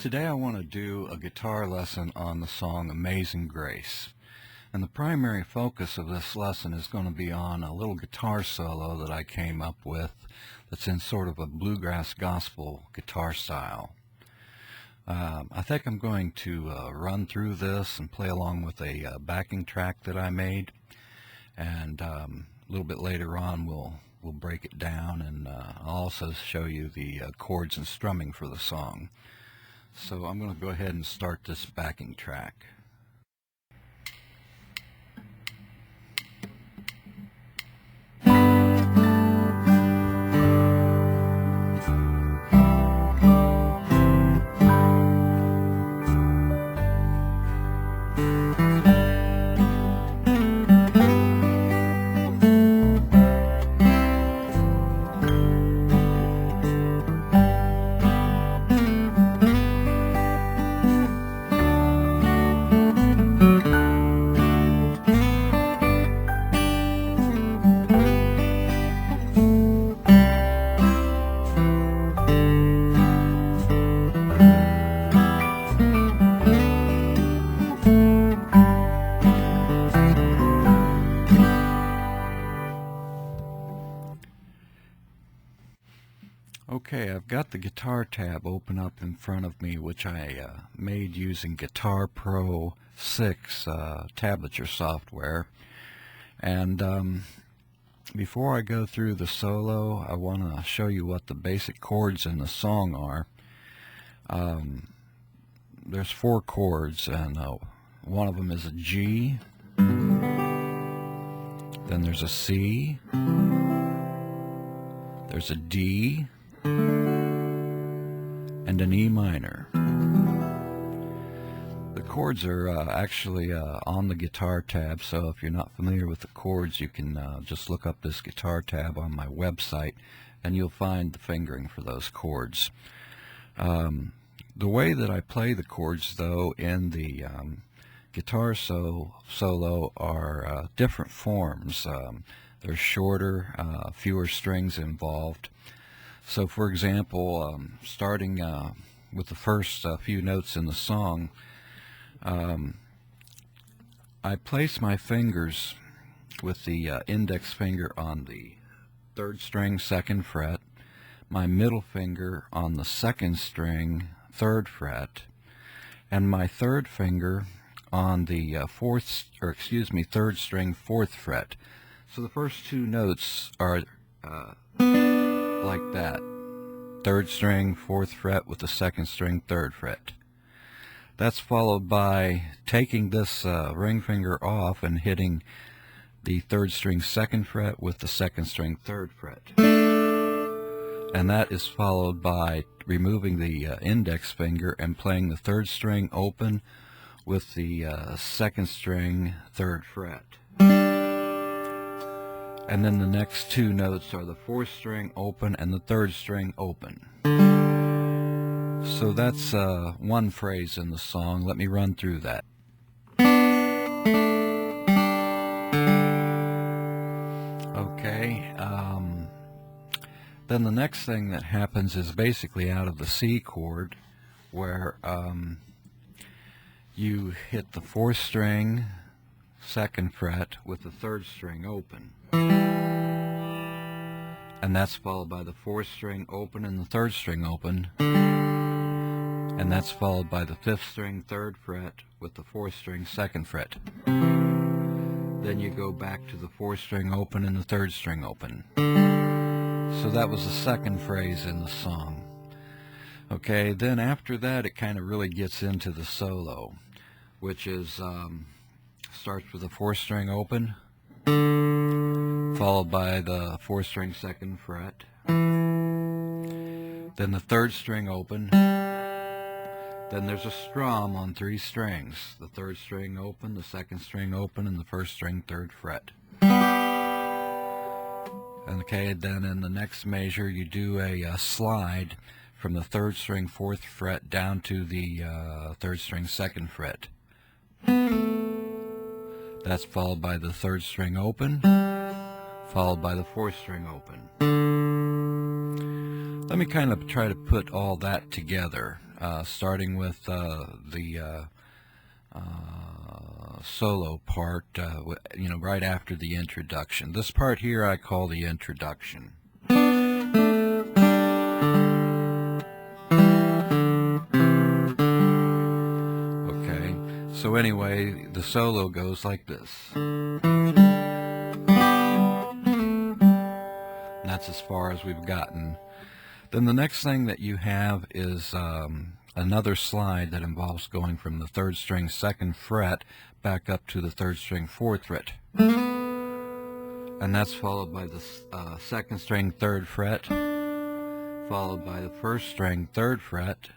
Today I want to do a guitar lesson on the song Amazing Grace. And the primary focus of this lesson is going to be on a little guitar solo that I came up with that's in sort of a bluegrass-gospel guitar style. I think I'm going to run through this and play along with a backing track that I made. And a little bit later on we'll break it down, and I'll also show you the chords and strumming for the song. So I'm going to go ahead and start this backing track. Okay, I've got the guitar tab open up in front of me, which I made using Guitar Pro 6 tablature software. And before I go through the solo, I want to show you what the basic chords in the song are. There's 4 chords, and one of them is a G, then there's a C, there's a D, and an E minor. The chords are actually on the guitar tab, so if you're not familiar with the chords, you can just look up this guitar tab on my website and you'll find the fingering for those chords. The way that I play the chords, though, in the guitar solo are different forms. They're shorter, fewer strings involved. So, for example, starting with the first few notes in the song, I place my fingers with the index finger on the 3rd string, 2nd fret, my middle finger on the 2nd string, 3rd fret, and my 3rd finger on the 3rd string, 4th fret. So the first 2 notes are like that. 3rd string, 4th fret with the 2nd string, 3rd fret. That's followed by taking this ring finger off and hitting the 3rd string, 2nd fret with the 2nd string, 3rd fret. And that is followed by removing the index finger and playing the 3rd string open with the 2nd string, 3rd fret. And then the next 2 notes are the 4th string open and the 3rd string open. So that's one phrase in the song. Let me run through that. Okay, then the next thing that happens is basically out of the C chord, where you hit the 4th string, 2nd fret with the 3rd string open. And that's followed by the 4th string open and the 3rd string open. And that's followed by the 5th string, 3rd fret with the 4th string, 2nd fret. Then you go back to the 4th string open and the 3rd string open. So that was the second phrase in the song. Okay, then after that it kind of really gets into the solo, which is starts with the 4th string open, followed by the 4th string, 2nd fret, then the 3rd string open, then there's a strum on 3 strings, the 3rd string open, the 2nd string open, and the 1st string, 3rd fret. Okay, then in the next measure you do a slide from the 3rd string, 4th fret down to the 3rd string, 2nd fret. That's followed by the 3rd string open, followed by the 4th string open. Let me kind of try to put all that together, starting with the solo part, right after the introduction. This part here I call the introduction. Okay, so anyway, the solo goes like this. And that's as far as we've gotten. Then the next thing that you have is another slide that involves going from the 3rd string 2nd fret back up to the 3rd string 4th fret. And that's followed by the 2nd string 3rd fret, followed by the 1st string 3rd fret,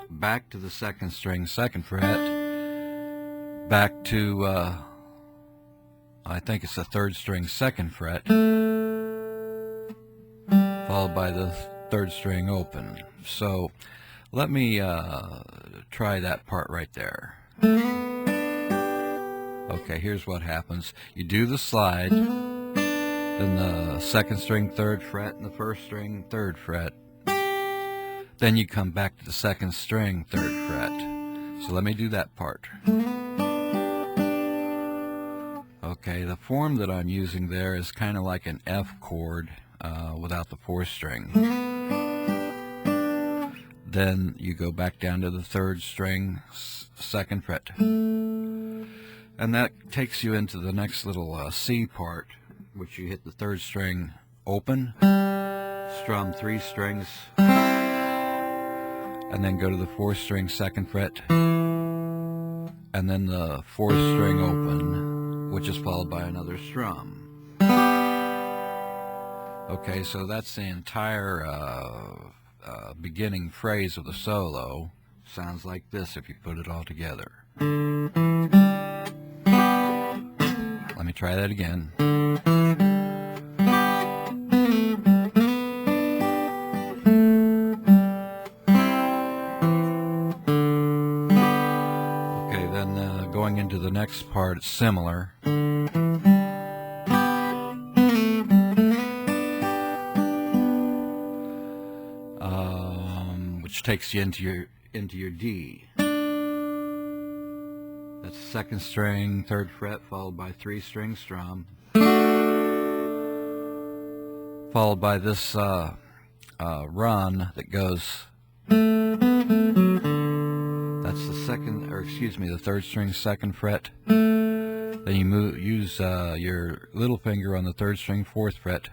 back to the 2nd string 2nd fret, back to, I think it's the 3rd string 2nd fret, followed by the 3rd string open. So let me try that part right there. Okay, here's what happens. You do the slide, then the 2nd string 3rd fret and the 1st string 3rd fret. Then you come back to the 2nd string 3rd fret. So let me do that part. Okay, the form that I'm using there is kind of like an F chord without the 4th string. Then you go back down to the 3rd string 2nd fret. And that takes you into the next little C part, which you hit the 3rd string open, strum 3 strings, and then go to the 4th string 2nd fret, and then the 4th string open, which is followed by another strum. Okay, so that's the entire beginning phrase of the solo. Sounds like this if you put it all together. Let me try that again. Okay, then going into the next part, it's similar. Which takes you into your D. That's 2nd string 3rd fret followed by 3 string strum, followed by this run that goes. That's the 3rd string 2nd fret. Then you use your little finger on the 3rd string 4th fret,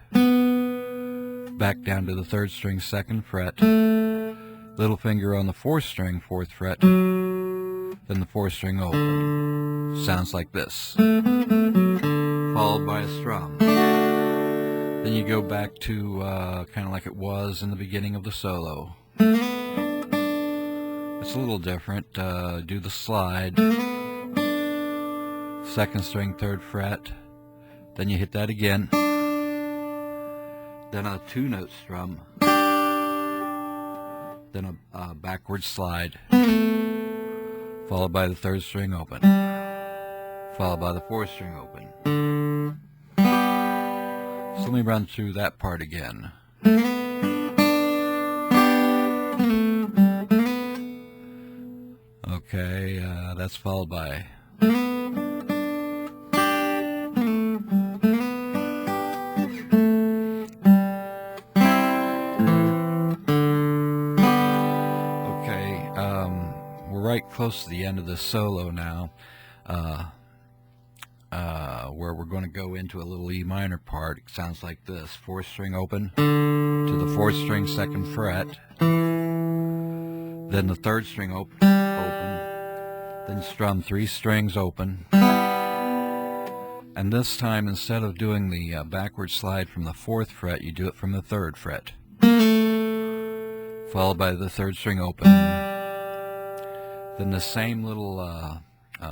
back down to the 3rd string 2nd fret, little finger on the 4th string 4th fret, then the 4th string open. Sounds like this, followed by a strum. Then you go back to kind of like it was in the beginning of the solo. It's a little different. Do the slide, 2nd string 3rd fret, then you hit that again, then a 2-note strum, then a backward slide, followed by the 3rd string open, followed by the 4th string open. So let me run through that part again. Okay, that's followed by right close to the end of the solo now, where we're going to go into a little E minor part. It sounds like this: 4th string open to the 4th string 2nd fret, then the 3rd string open, then strum 3 strings open, and this time instead of doing the backward slide from the 4th fret, you do it from the 3rd fret, followed by the 3rd string open. Then the same little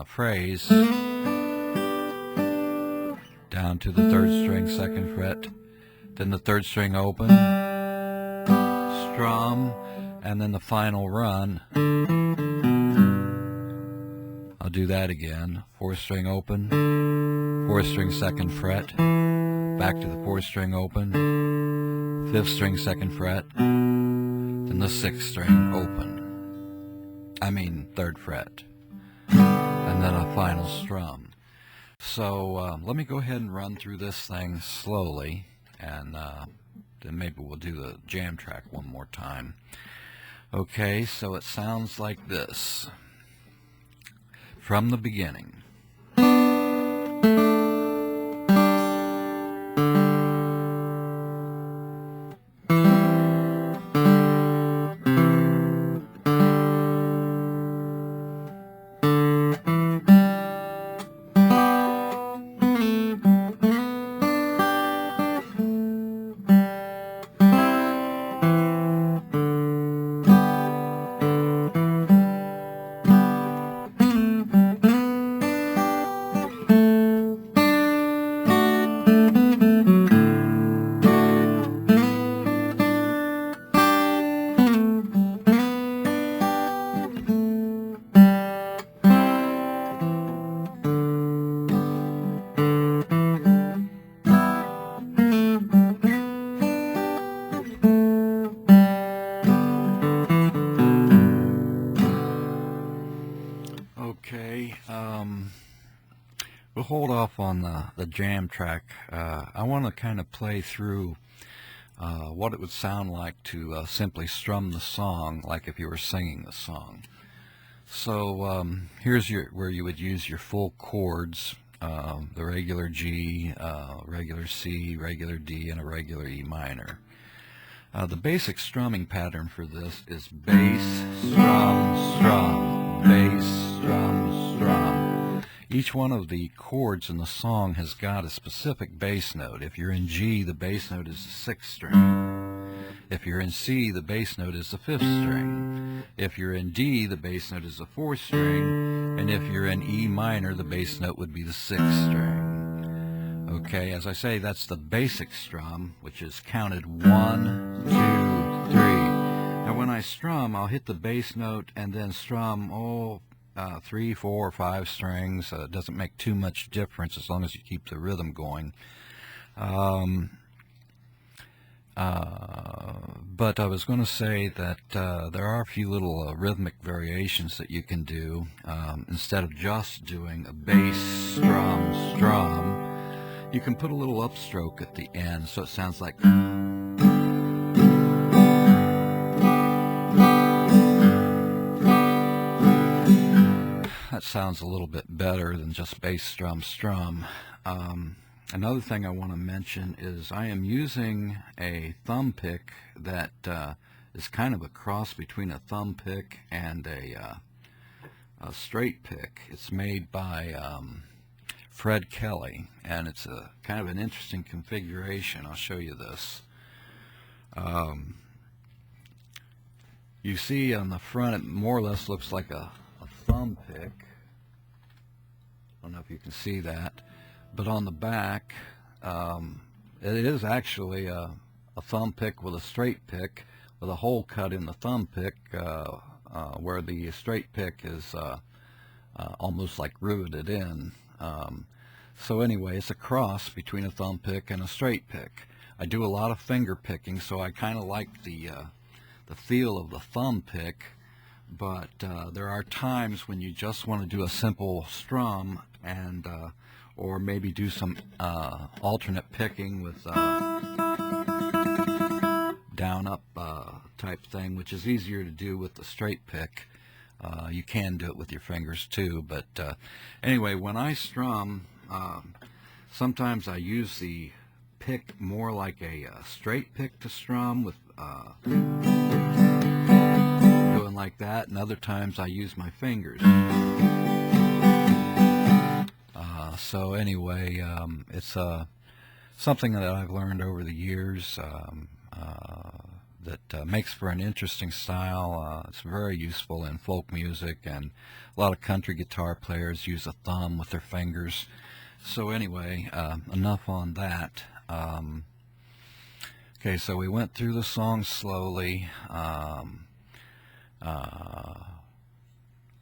phrase down to the 3rd string 2nd fret, then the 3rd string open, strum, and then the final run. I'll do that again. 4th string open, 4th string 2nd fret, back to the 4th string open, 5th string 2nd fret, then the 6th string open, 3rd fret, and then a final strum. So let me go ahead and run through this thing slowly, and then maybe we'll do the jam track one more time. Okay, so it sounds like this from the beginning. Okay, we'll hold off on the jam track. I want to kind of play through what it would sound like to simply strum the song like if you were singing the song. So here's where you would use your full chords, the regular G, regular C, regular D, and a regular E minor. The basic strumming pattern for this is bass, strum, strum, bass, strum, strum. Each one of the chords in the song has got a specific bass note. If you're in G, the bass note is the 6th string. If you're in C, the bass note is the 5th string. If you're in D, the bass note is the 4th string. And if you're in E minor, the bass note would be the 6th string. Okay, as I say, that's the basic strum, which is counted 1, 2, 3. Now when I strum, I'll hit the bass note and then strum 3, 4, or 5 strings. It doesn't make too much difference as long as you keep the rhythm going. But I was going to say that there are a few little rhythmic variations that you can do. Instead of just doing a bass, strum, strum, you can put a little upstroke at the end so it sounds like... That sounds a little bit better than just bass, strum, strum. Another thing I want to mention is I am using a thumb pick that is kind of a cross between a thumb pick and a straight pick. It's made by Fred Kelly, and it's a kind of an interesting configuration. I'll show you this. You see on the front it more or less looks like a thumb pick. I don't know if you can see that, but on the back it is actually a thumb pick with a straight pick with a hole cut in the thumb pick where the straight pick is almost like riveted in. So anyway, it's a cross between a thumb pick and a straight pick. I do a lot of finger picking, so I kind of like the feel of the thumb pick, but there are times when you just want to do a simple strum and or maybe do some alternate picking with down up type thing, which is easier to do with the straight pick. You can do it with your fingers too, but anyway, when I strum, sometimes I use the pick more like a straight pick to strum with doing like that, and other times I use my fingers. So anyway, it's something that I've learned over the years that makes for an interesting style. It's very useful in folk music, and a lot of country guitar players use a thumb with their fingers. So anyway, enough on that. Okay, so we went through the song slowly.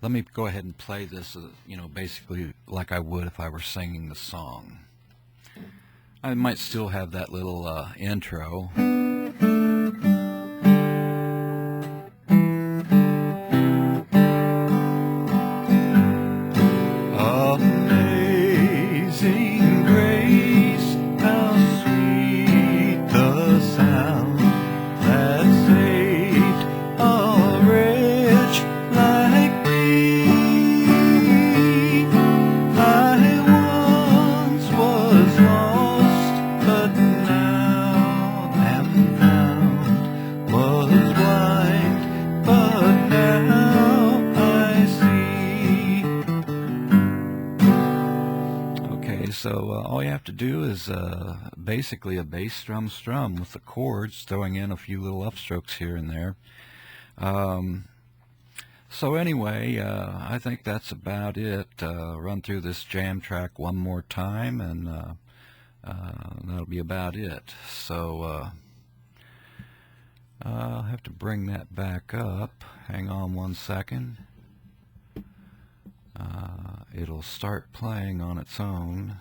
Let me go ahead and play this, basically like I would if I were singing the song. I might still have that little intro. all you have to do is basically a bass strum with the chords, throwing in a few little upstrokes here and there. So anyway, I think that's about it. Run through this jam track one more time, and that'll be about it. So I'll have to bring that back up. Hang on one second. It'll start playing on its own.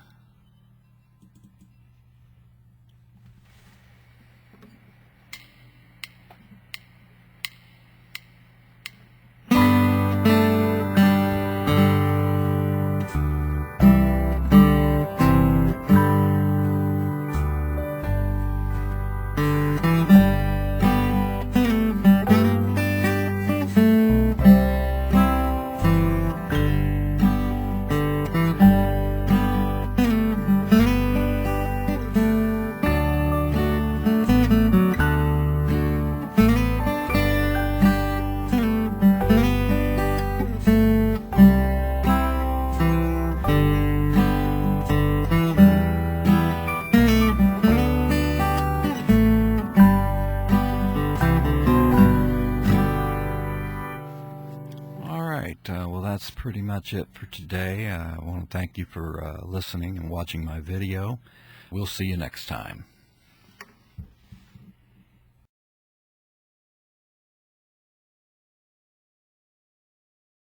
Well, that's pretty much it for today. I want to thank you for listening and watching my video. We'll see you next time.